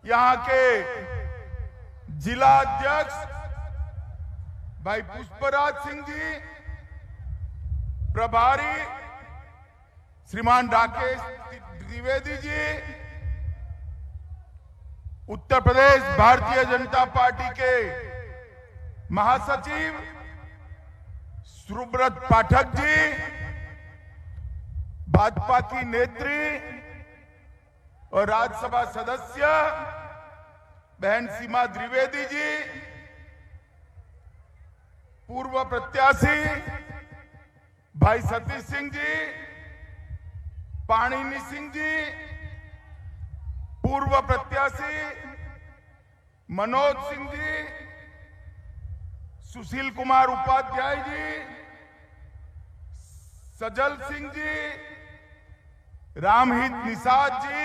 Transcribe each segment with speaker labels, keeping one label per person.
Speaker 1: यहाँ के जिला अध्यक्ष भाई पुष्पराज सिंह जी, प्रभारी श्रीमान राकेश द्विवेदी जी, उत्तर प्रदेश भारतीय जनता पार्टी के महासचिव सुब्रत पाठक जी, भाजपा की नेत्री और राज्यसभा सदस्य बहन सीमा द्विवेदी जी, पूर्व प्रत्याशी भाई सतीश सिंह जी, पाणिनी सिंह जी, पूर्व प्रत्याशी मनोज सिंह जी, सुशील कुमार उपाध्याय जी, सजल सिंह जी, रामहित निषाद जी,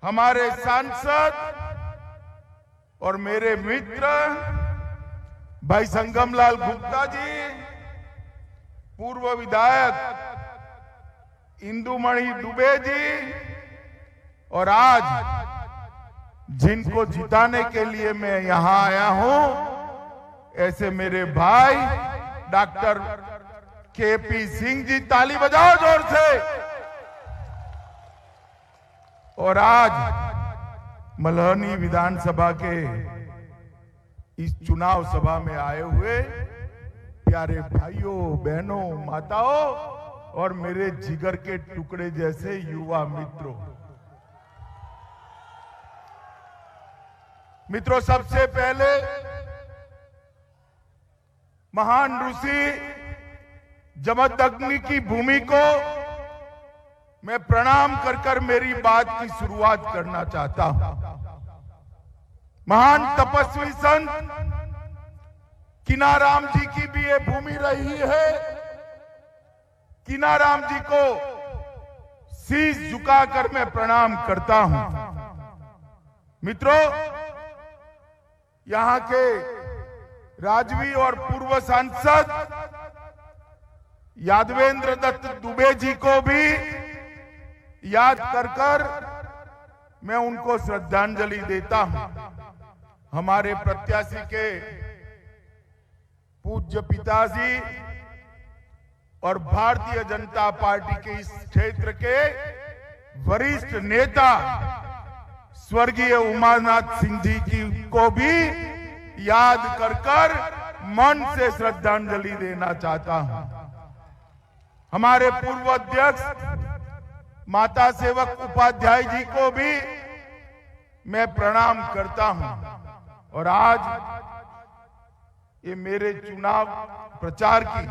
Speaker 1: हमारे सांसद और मेरे मित्र भाई संगमलाल गुप्ता जी, पूर्व विधायक इंदुमणि दुबे जी, और आज जिनको जिताने के लिए मैं यहां आया हूं, ऐसे मेरे भाई डॉक्टर केपी सिंह जी, ताली बजाओ जोर से। और आज मल्हनी विधानसभा के इस चुनाव सभा में आए हुए प्यारे भाइयों, बहनों, माताओं और मेरे जिगर के टुकड़े जैसे युवा मित्रों, सबसे पहले महान ऋषि जमदग्नि की भूमि को मैं प्रणाम कर कर मेरी बात की शुरुआत करना चाहता हूं। महान तपस्वी संत कीनाराम जी की भी ये भूमि रही है। कीनाराम जी को शीश झुकाकर मैं प्रणाम करता हूं। मित्रों, यहां के राजवी और पूर्व सांसद यादवेंद्र दत्त दुबे जी को भी याद कर कर मैं उनको श्रद्धांजलि देता हूं। हमारे प्रत्याशी के पूज्य पिताजी और भारतीय जनता पार्टी के इस क्षेत्र के वरिष्ठ नेता स्वर्गीय उमानाथ सिंह जी की को भी याद कर कर मन से श्रद्धांजलि देना चाहता हूं। हमारे पूर्व अध्यक्ष माता सेवक उपाध्याय जी को भी मैं प्रणाम करता हूं। और आज ये मेरे चुनाव प्रचार की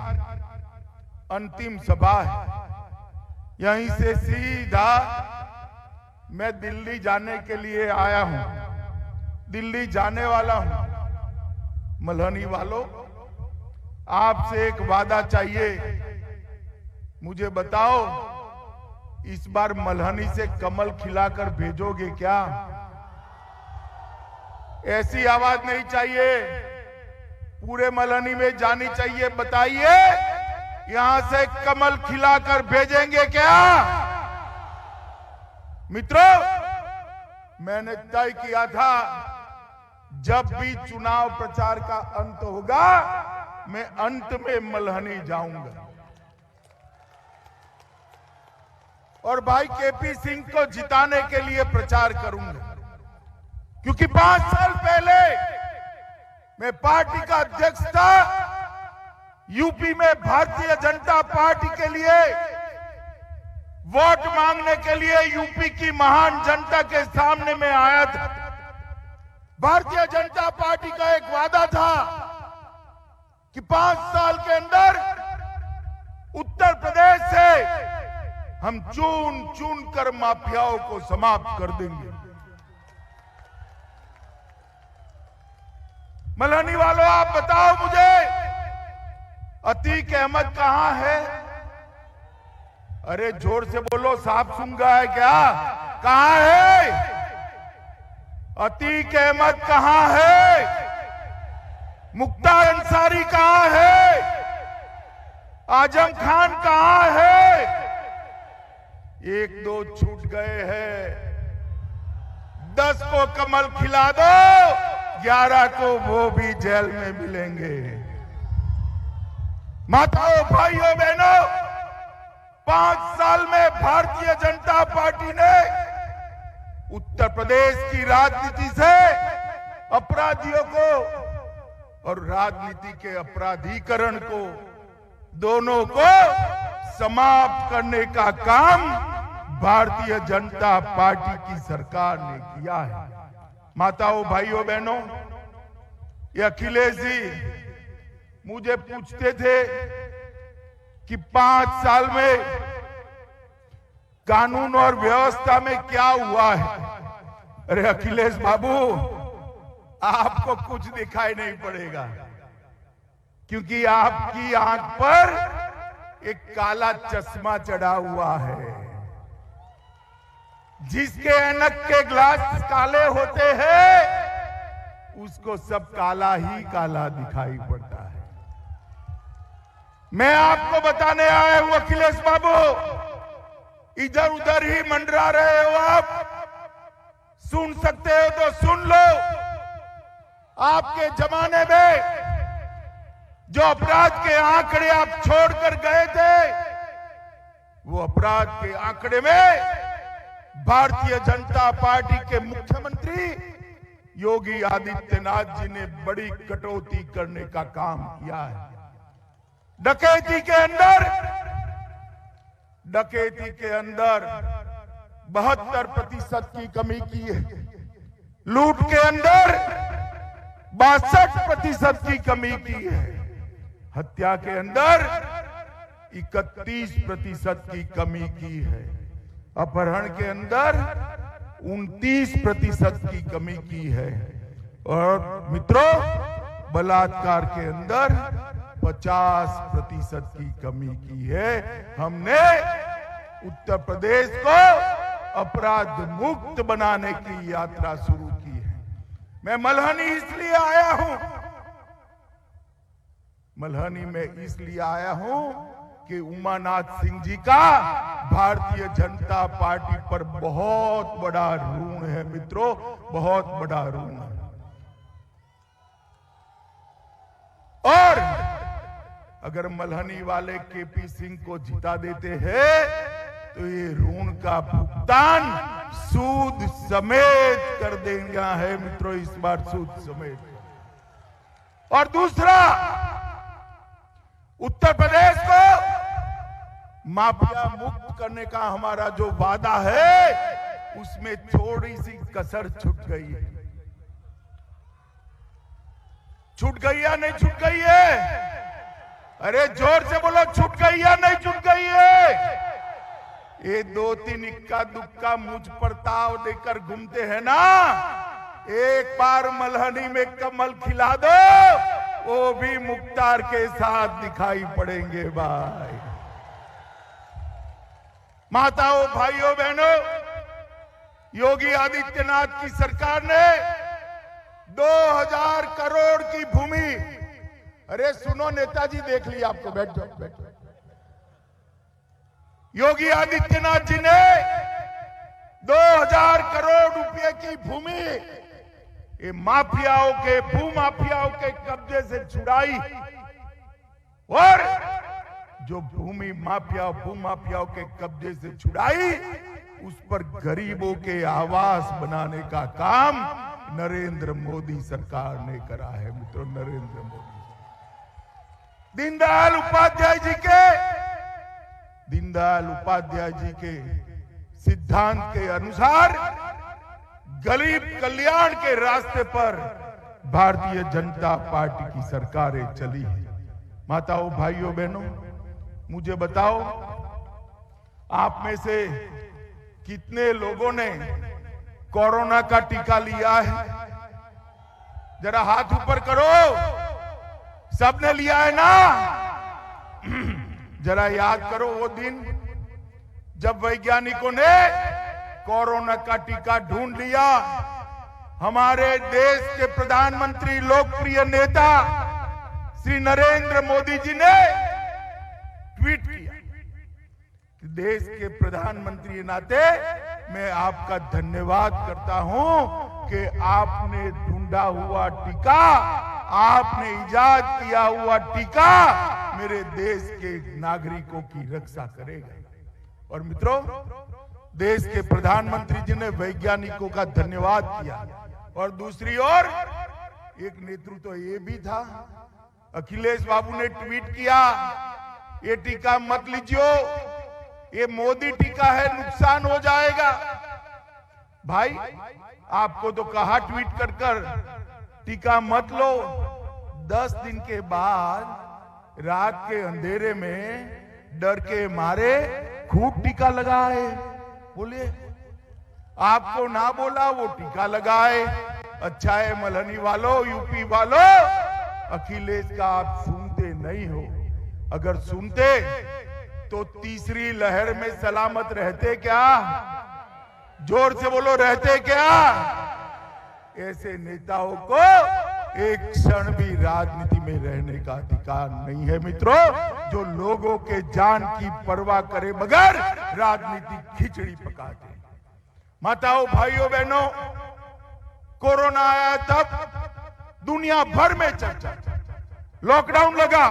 Speaker 1: अंतिम सभा है। यहीं से सीधा मैं दिल्ली जाने के लिए आया हूं, दिल्ली जाने वाला हूं। मल्हनी वालों, आपसे एक वादा चाहिए। मुझे बताओ, इस बार मल्हनी से कमल खिलाकर भेजोगे क्या? ऐसी आवाज नहीं चाहिए, पूरे मल्हनी में जानी चाहिए। बताइए, यहां से कमल खिलाकर भेजेंगे क्या? मित्रों, मैंने तय किया था जब भी चुनाव प्रचार का अंत होगा, मैं अंत में मल्हनी जाऊंगा और भाई केपी सिंह को जिताने के लिए प्रचार करूंगा। क्योंकि 5 साल पहले मैं पार्टी का अध्यक्ष था। यूपी में भारतीय जनता पार्टी के लिए वोट मांगने के लिए यूपी की महान जनता के सामने में आया था। भारतीय जनता पार्टी का एक वादा था कि 5 साल के अंदर उत्तर प्रदेश से हम चुन चुन कर माफियाओं को समाप्त कर देंगे। मल्हनी वालों, आप बताओ मुझे, अतीक अहमद कहां है? अरे जोर से बोलो, सांप सूंघा है क्या? कहां है अतीक अहमद? कहां है मुख्तार अंसारी? कहां है आजम खान? कहां है? 1-2 छूट गए हैं, 10 को कमल खिला दो, 11 को वो भी जेल में मिलेंगे। माताओं, भाइयों, बहनों, 5 साल में भारतीय जनता पार्टी ने उत्तर प्रदेश की राजनीति से अपराधियों को और राजनीति के अपराधीकरण को, दोनों को समाप्त करने का काम भारतीय जनता पार्टी की सरकार ने किया है। माताओं, भाइयों, बहनों, ये अखिलेश जी मुझे पूछते थे कि 5 साल में कानून और व्यवस्था में क्या हुआ है। अरे अखिलेश बाबू, आपको कुछ दिखाई नहीं पड़ेगा, क्योंकि आपकी आंख पर एक काला चश्मा चढ़ा हुआ है। जिसके ऐनक के ग्लास काले होते हैं, उसको सब काला ही काला दिखाई पड़ता है। मैं आपको बताने आया हूं अखिलेश बाबू, इधर उधर ही मंडरा रहे हो आप, सुन सकते हो तो सुन लो। आपके जमाने में जो अपराध के आंकड़े आप छोड़कर गए थे, वो अपराध के आंकड़े में भारतीय जनता पार्टी के मुख्यमंत्री योगी आदित्यनाथ जी ने बड़ी कटौती करने का काम किया है। डकैती के अंदर 72% की कमी की है। लूट के अंदर 62% की कमी की है। हत्या के अंदर 31% की कमी की है। अपहरण के अंदर 29% की कमी की है। और मित्रों, बलात्कार के अंदर 50% की कमी की है। हमने उत्तर प्रदेश को अपराध मुक्त बनाने की यात्रा शुरू की है। मैं मल्हनी इसलिए आया हूं, मल्हनी में इसलिए आया हूं कि उमानाथ सिंह जी का भारतीय जनता पार्टी पर बहुत बड़ा ऋण है मित्रों, बहुत बड़ा ऋण है। और अगर मल्हनी वाले केपी सिंह को जिता देते हैं तो ये ऋण का भुगतान सूद समेत कर देंगे है मित्रों, इस बार सूद समेत। और दूसरा, उत्तर प्रदेश को माफिया मुक्त करने का हमारा जो वादा है, उसमें थोड़ी सी कसर छूट गई है। छूट गई या नहीं छूट गई है? अरे जोर से बोलो, छूट गई या नहीं छूट गई है? ये 2-3 इक्का दुक्का मुझ पर ताव देकर घूमते हैं ना, एक बार मल्हनी में कमल खिला दो, वो भी मुख्तार के साथ दिखाई पड़ेंगे भाई। माताओं, भाइयों, बहनों, योगी आदित्यनाथ की सरकार ने 2000 करोड़ की भूमि, अरे सुनो नेताजी, देख लिया आपको, बैठ जाओ, बैठ जाओ। योगी आदित्यनाथ जी ने 2000 करोड़ रुपए की भूमि ये माफियाओं के, भूमाफियाओं के कब्जे से छुड़ाई। और जो भूमि माफिया, भूमाफियाओं के कब्जे से छुड़ाई, उस पर गरीबों के आवास बनाने का काम नरेंद्र मोदी सरकार ने करा है मित्रों, नरेंद्र मोदी। दीनदयाल उपाध्याय जी के सिद्धांत के अनुसार गरीब कल्याण के रास्ते पर भारतीय जनता पार्टी की सरकारें चली है। माताओं, भाइयों, बहनों, मुझे बताओ, आप में से कितने लोगों ने कोरोना का टीका लिया है? जरा हाथ ऊपर करो। सबने लिया है ना? जरा याद करो वो दिन जब वैज्ञानिकों ने कोरोना का टीका ढूंढ लिया। हमारे देश के प्रधानमंत्री, लोकप्रिय नेता श्री नरेंद्र मोदी जी ने ट्वीट किया कि देश के प्रधानमंत्री नाते मैं आपका धन्यवाद करता हूं कि आपने ढूंढा हुआ टीका, आपने इजाद किया हुआ टीका मेरे देश के नागरिकों की रक्षा करेगा। और मित्रों, देश के प्रधानमंत्री जी ने वैज्ञानिकों का धन्यवाद किया। और दूसरी ओर एक नेतृत्व तो ये भी था, अखिलेश बाबू ने ट्वीट किया, ये टीका मत लीजियो, ये मोदी टीका है, नुकसान हो जाएगा। भाई, आपको तो कहा ट्वीट कर टीका मत लो। 10 दिन के बाद रात के अंधेरे में डर के मारे खूब टीका लगाए। बोलिए, आपको ना बोला, वो टीका लगाए। अच्छा है मल्हनी वालों, यूपी वालों, अखिलेश का आप सुनते नहीं हो। अगर सुनते तो तीसरी लहर में सलामत रहते क्या? जोर से बोलो, रहते क्या? ऐसे नेताओं को एक क्षण भी राजनीति में रहने का अधिकार नहीं है मित्रों, जो लोगों के जान की परवाह करे बगैर राजनीतिक खिचड़ी पकाते। माताओं, भाइयों, बहनों, कोरोना आया तब दुनिया भर में चर्चा, लॉकडाउन लगा,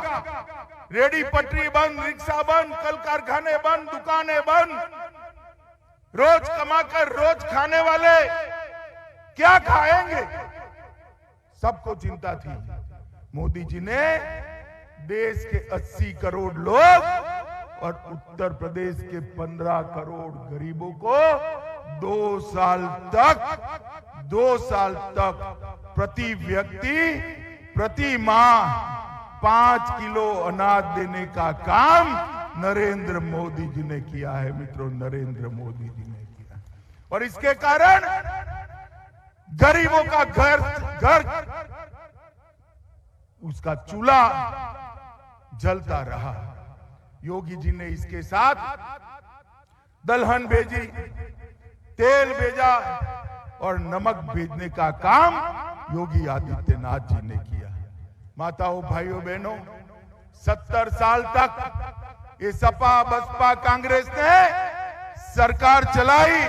Speaker 1: रेडी पटरी बंद, रिक्शा बंद, कल कारखाने बंद, दुकानें बंद, रोज कमाकर रोज खाने वाले क्या खाएंगे? सबको चिंता थी। मोदी जी ने देश के 80 करोड़ लोग और उत्तर प्रदेश के 15 करोड़ गरीबों को 2 साल तक प्रति व्यक्ति प्रति माह 5 किलो अनाज देने का काम नरेंद्र मोदी जी ने किया है मित्रों, नरेंद्र मोदी जी ने किया। और इसके कारण गरीबों का घर उसका चूल्हा जलता रहा। योगी जी ने इसके साथ दलहन भेजी, तेल भेजा और नमक भेजने का काम योगी आदित्यनाथ जी ने किया। माताओं, भाइयों, बहनों, 70 साल तक ये सपा बसपा कांग्रेस ने सरकार चलाई,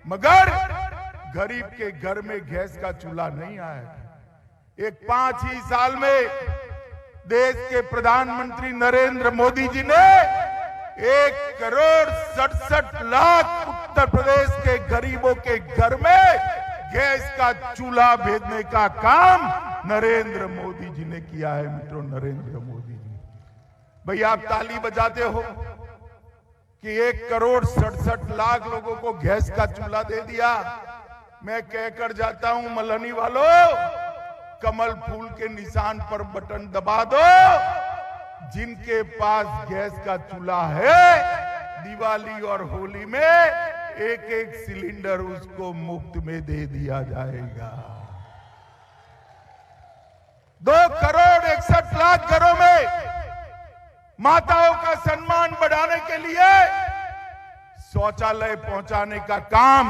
Speaker 1: मगर गरीब के घर में गैस का चूल्हा नहीं आया। एक 5 ही साल में देश के प्रधानमंत्री नरेंद्र मोदी जी ने 1,67,00,000 उत्तर प्रदेश के गरीबों के घर में गैस का चूल्हा भेजने का काम नरेंद्र मोदी जी ने किया है मित्रों, नरेंद्र मोदी जी। भैया, आप ताली बजाते हो कि 1,67,00,000 लोगों को गैस का चूल्हा दे दिया। मैं कहकर जाता हूं, मल्हनी वालों, कमल फूल के निशान पर बटन दबा दो। जिनके पास गैस का चूल्हा है, दिवाली और होली में एक सिलेंडर उसको मुफ्त में दे दिया जाएगा। 2,61,00,000 घरों में माताओं का सम्मान बढ़ाने के लिए शौचालय पहुंचाने का काम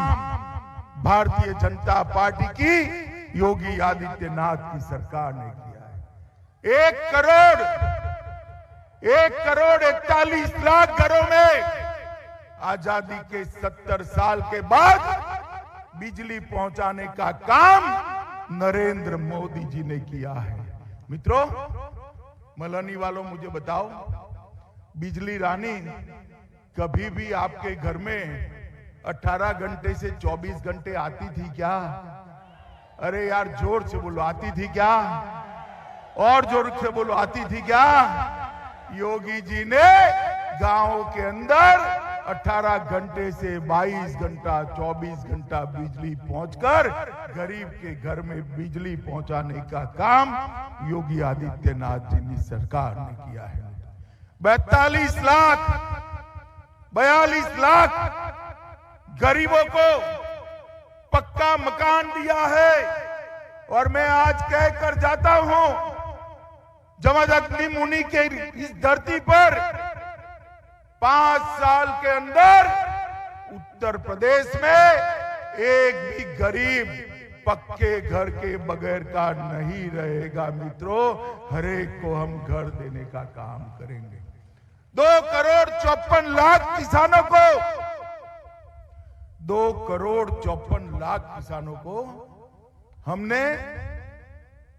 Speaker 1: भारतीय जनता पार्टी की योगी आदित्यनाथ की सरकार ने किया है। 1,41,00,000 घरों में आजादी के 70 साल के बाद बिजली पहुंचाने का काम नरेंद्र मोदी जी ने किया है। मित्रों, मल्हनी वालों, मुझे बताओ, बिजली रानी कभी भी आपके घर में 18 घंटे से 24 घंटे आती थी क्या? अरे यार, जोर से बोलो, आती थी क्या? और जोर से बोलो, आती थी क्या? योगी जी ने गांवों के अंदर 18 घंटे से 22 घंटा 24 घंटा बिजली पहुंचकर गरीब के घर में बिजली पहुंचाने का काम योगी आदित्यनाथ जी की सरकार ने किया है। 42 लाख 42 लाख गरीबों को पक्का मकान दिया है। और मैं आज कहकर जाता हूं, जमदग्नि मुनि के इस धरती पर 5 साल के अंदर उत्तर प्रदेश में एक भी गरीब पक्के घर के बगैर का नहीं रहेगा। मित्रों, हर एक को हम घर देने का काम करेंगे। 2,54,00,000 किसानों को 2,54,00,000 किसानों को हमने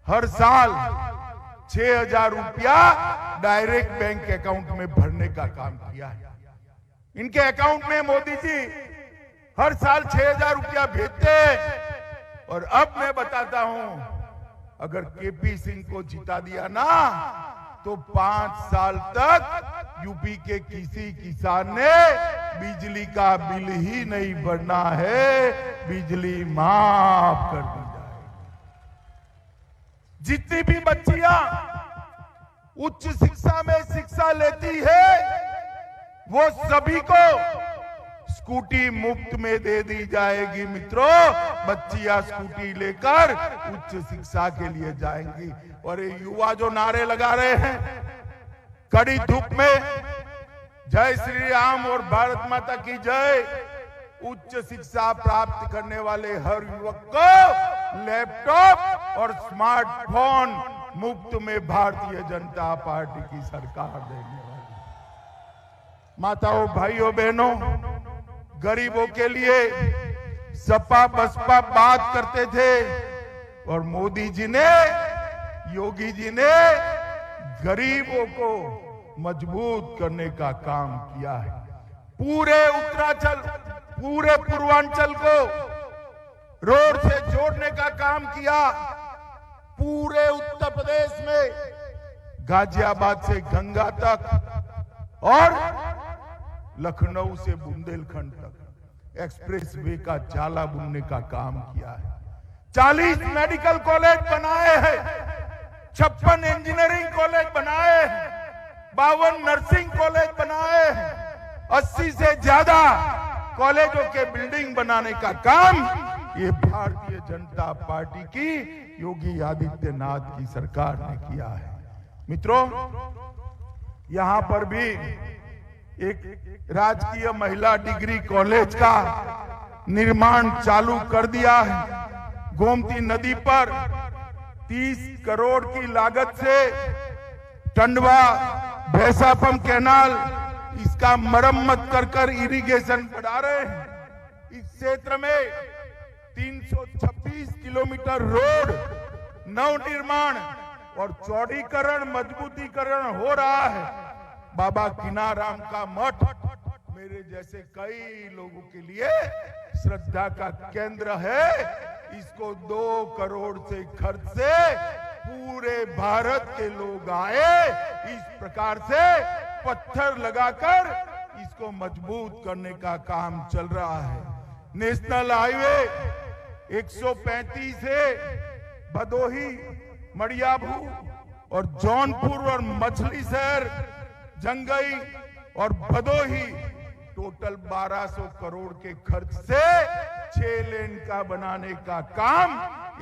Speaker 1: हर साल 6,000 रुपया डायरेक्ट बैंक अकाउंट में भरने का काम किया है। इनके अकाउंट में मोदी जी हर साल 6,000 रुपया भेजते हैं। और अब मैं बताता हूं, अगर केपी सिंह को जिता दिया ना तो 5 साल तक यूपी के किसी किसान ने बिजली का बिल ही नहीं भरना है, बिजली माफ कर दी जाएगी। जितनी भी बच्चियां उच्च शिक्षा में शिक्षा लेती है वो सभी को स्कूटी मुफ्त में दे दी जाएगी। मित्रों, बच्चियां स्कूटी लेकर उच्च शिक्षा के लिए जाएंगी। और ये युवा जो नारे लगा रहे हैं कड़ी धूप में, जय श्री राम और भारत माता की जय, उच्च शिक्षा प्राप्त करने वाले हर युवक को लैपटॉप और स्मार्टफोन मुफ्त में भारतीय जनता पार्टी की सरकार देने वाली। माताओं, भाइयों, बहनों, गरीबों के लिए सपा बसपा बात करते थे और मोदी जी ने, योगी जी ने गरीबों को मजबूत करने का काम किया है। पूरे उत्तरांचल, पूरे पूर्वांचल को रोड से जोड़ने का काम किया। पूरे उत्तर प्रदेश में गाजियाबाद से गंगा तक और लखनऊ से बुंदेलखंड तक एक्सप्रेस वे का जाला बुनने का काम किया है। 40 मेडिकल कॉलेज बनाए हैं, 56 इंजीनियरिंग कॉलेज बनाए हैं, 52 नर्सिंग कॉलेज बनाए हैं, 80 से ज्यादा कॉलेजों के बिल्डिंग बनाने का काम ये भारतीय जनता पार्टी की योगी आदित्यनाथ की सरकार ने किया है। मित्रों, यहां पर भी एक राजकीय महिला डिग्री कॉलेज का निर्माण चालू कर दिया है। गोमती नदी पर 30 करोड़ की लागत से टंडवा भैंसापम कैनाल इसका मरम्मत कर इरिगेशन बढ़ा रहे हैं। इस क्षेत्र में 326 किलोमीटर रोड नवनिर्माण और चौड़ीकरण, मजबूतीकरण हो रहा है। बाबा किनाराम का मठ मेरे जैसे कई लोगों के लिए श्रद्धा का केंद्र है। इसको 2 करोड़ से खर्च से पूरे भारत के लोग आए, इस प्रकार से पत्थर लगाकर इसको मजबूत करने का काम चल रहा है। नेशनल हाईवे 135 से भदोही, मड़ियाभू और जौनपुर और मछली शहर, जंगई और भदोही टोटल 1200 करोड़ के खर्च से 6 लेन का बनाने का काम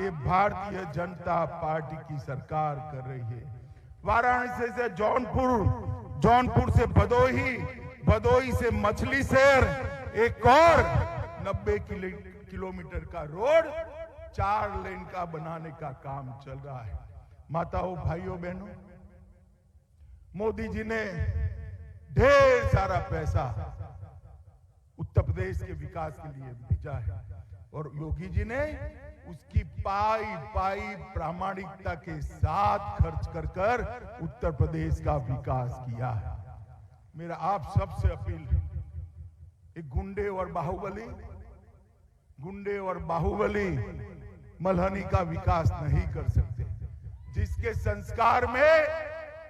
Speaker 1: ये भारतीय जनता पार्टी की सरकार कर रही है। वाराणसी से जौनपुर, जौनपुर से भदोही, भदोही से मछली शहर, एक और 90 किलोमीटर का रोड 4 लेन का बनाने का काम चल रहा है। माताओं, भाइयों, बहनों, मोदी जी ने ढेर सारा पैसा उत्तर प्रदेश के विकास के लिए भेजा है और योगी जी ने उसकी पाई पाई प्रामाणिकता के साथ खर्च कर उत्तर प्रदेश का विकास किया है। मेरा आप सबसे अपील है, एक गुंडे और बाहुबली मल्हनी का विकास नहीं कर सकते। जिसके संस्कार में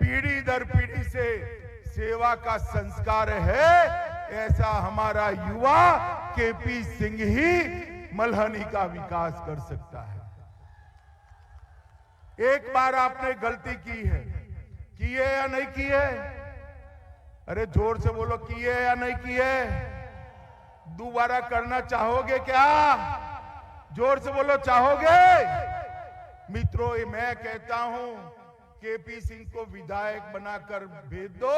Speaker 1: पीढ़ी दर पीढ़ी से सेवा का संस्कार है, ऐसा हमारा युवा केपी सिंह ही मल्हनी का विकास कर सकता है। एक बार आपने गलती की है या नहीं की है? अरे जोर से बोलो, की है या नहीं की है? दोबारा करना चाहोगे क्या? जोर से बोलो, चाहोगे? मित्रों, मैं कहता हूं केपी सिंह को विधायक बनाकर भेज दो।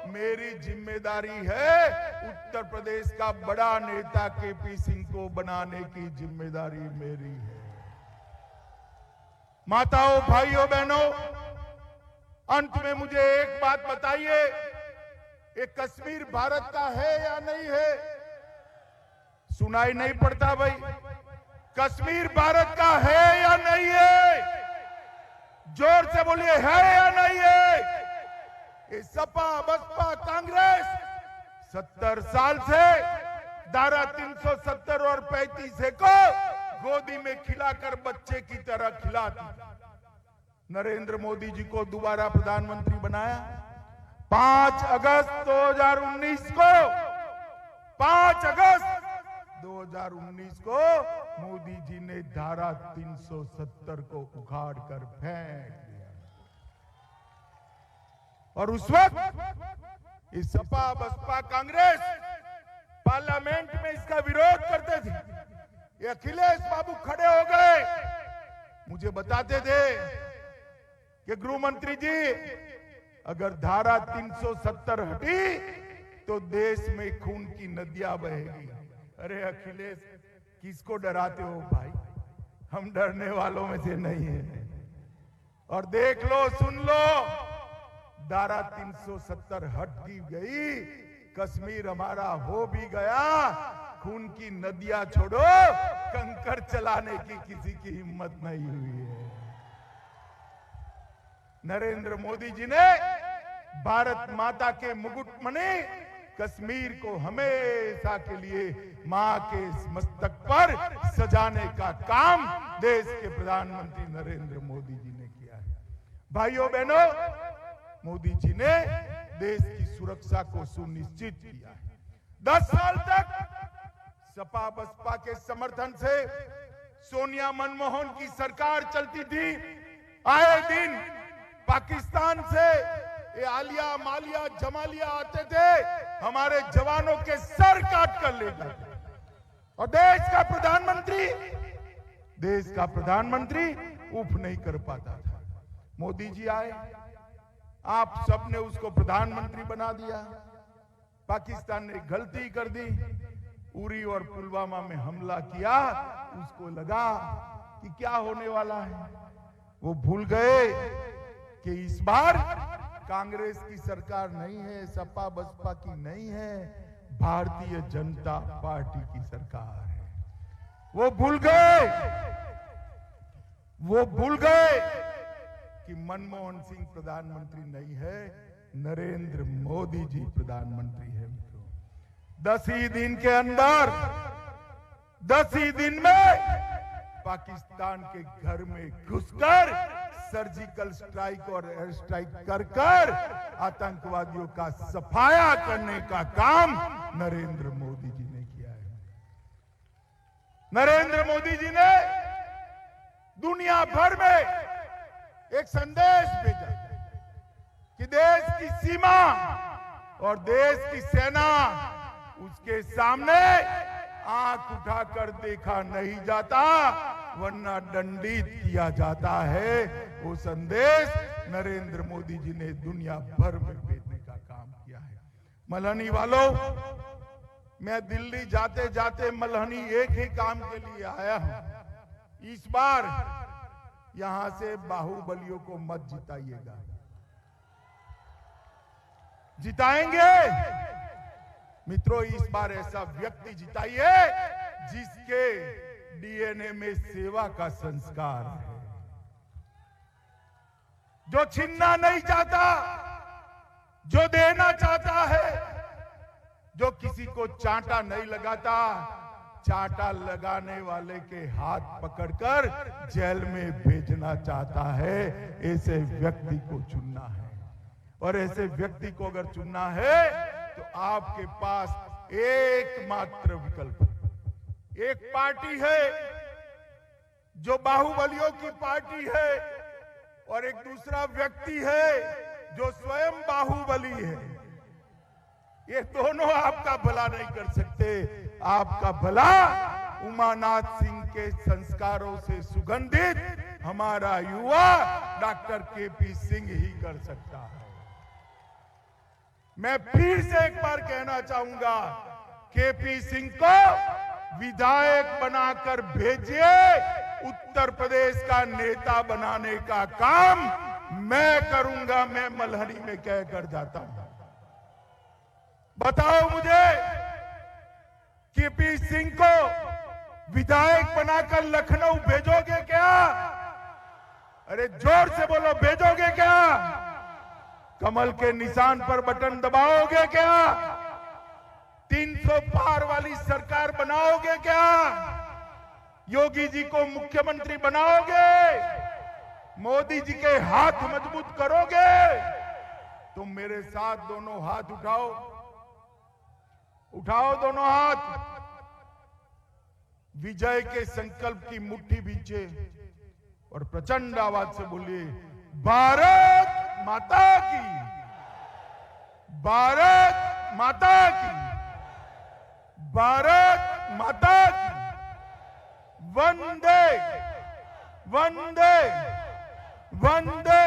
Speaker 1: मेरी जिम्मेदारी है उत्तर प्रदेश का बड़ा नेता केपी सिंह को बनाने की जिम्मेदारी मेरी है। माताओं, भाइयों, बहनों, अंत में मुझे एक बात बताइए, ये कश्मीर भारत का है या नहीं है? सुनाई नहीं पड़ता भाई? कश्मीर भारत का है या नहीं है? जोर से बोलिए, है या नहीं है? ये सपा बसपा कांग्रेस 70 साल से धारा 370 और 35 को गोदी में खिलाकर बच्चे की तरह खिलाती। नरेंद्र मोदी जी को दोबारा प्रधानमंत्री बनाया 5 अगस्त 2019 को। 5 अगस्त 2019 को मोदी जी ने धारा 370 को उखाड़ कर फेंक दिया। और उस वक्त इस सपा बसपा कांग्रेस पार्लियामेंट में इसका विरोध करते थे। ये अखिलेश बाबू खड़े हो गए, मुझे बताते थे कि गृह मंत्री जी, अगर धारा 370 हटी तो देश में खून की नदियां बहेगी। अरे अखिलेश, किसको डराते हो भाई? हम डरने वालों में से नहीं है। और देख लो, सुन लो, धारा 370 हट की गई, कश्मीर हमारा हो भी गया। खून की नदियां छोड़ो, कंकर चलाने की किसी की हिम्मत नहीं हुई है। नरेंद्र मोदी जी ने भारत माता के मुकुटमणि कश्मीर को हमेशा के लिए मां के मस्तक पर सजाने का काम देश के प्रधानमंत्री नरेंद्र मोदी जी ने किया है। भाइयों बहनों, मोदी जी ने देश की सुरक्षा को सुनिश्चित किया है। 10 साल तक सपा बसपा के समर्थन से सोनिया मनमोहन की सरकार चलती थी। आए दिन पाकिस्तान से ये आलिया मालिया जमालिया आते थे, हमारे जवानों के सर काट कर ले जाते। और देश का प्रधानमंत्री उफ नहीं कर पाता था। मोदी जी आए, आप सबने उसको प्रधानमंत्री बना दिया। पाकिस्तान ने गलती कर दी, उरी और पुलवामा में हमला किया। उसको लगा कि क्या होने वाला है। वो भूल गए कि इस बार कांग्रेस की सरकार नहीं है, सपा बसपा की नहीं है, भारतीय जनता पार्टी की सरकार है। वो भूल गए कि मनमोहन सिंह प्रधानमंत्री नहीं है, नरेंद्र मोदी जी प्रधानमंत्री है। 10 ही दिन के अंदर, 10 ही दिन में पाकिस्तान के घर में घुसकर सर्जिकल स्ट्राइक और एयर स्ट्राइक कर आतंकवादियों का सफाया करने का काम नरेंद्र मोदी जी ने किया है। नरेंद्र मोदी जी ने दुनिया भर में एक संदेश भेजा कि देश की सीमा और देश की सेना, उसके सामने आंख उठाकर देखा नहीं जाता, वरना दंडित किया जाता है। वो संदेश नरेंद्र मोदी जी ने दुनिया भर में भेजने का काम किया है। मलहनी वालों, मैं दिल्ली जाते जाते मलहनी एक ही काम के लिए आया हूं। इस बार यहां से बाहुबलियों को मत जिताइएगा। जिताएंगे मित्रों, इस बार ऐसा व्यक्ति जिताइए जिसके डीएनए में सेवा का संस्कार है, जो छीनना नहीं चाहता, जो देना चाहता है, जो किसी को चांटा नहीं लगाता, चांटा लगाने वाले के हाथ पकड़कर जेल में भेजना चाहता है। ऐसे व्यक्ति को चुनना है। और ऐसे व्यक्ति को अगर चुनना है तो आपके पास एकमात्र विकल्प, एक पार्टी है जो बाहुबलियों की पार्टी है, और एक दूसरा व्यक्ति है जो स्वयं बाहुबली है। ये दोनों आपका भला नहीं कर सकते। आपका भला उमानाथ सिंह के संस्कारों से सुगंधित हमारा युवा डॉक्टर केपी सिंह ही कर सकता है। मैं फिर से एक बार कहना चाहूंगा, केपी सिंह को विधायक बनाकर भेजिए। उत्तर प्रदेश का नेता बनाने का काम मैं करूंगा। मैं मलहनी में कहकर जाता हूं। बताओ मुझे, केपी सिंह को विधायक बनाकर लखनऊ भेजोगे क्या? अरे जोर से बोलो, भेजोगे क्या? कमल के निशान पर बटन दबाओगे क्या? 300 पार वाली सरकार बनाओगे क्या? योगी जी को मुख्यमंत्री बनाओगे? मोदी जी के हाथ मजबूत करोगे? तुम मेरे साथ दोनों हाथ उठाओ, उठाओ दोनों हाथ, विजय के संकल्प की मुट्ठी बीचे और प्रचंड आवाज से बोलिए, भारत माता की, भारत माता की, भारत माता की, वंदे वंदे वंदे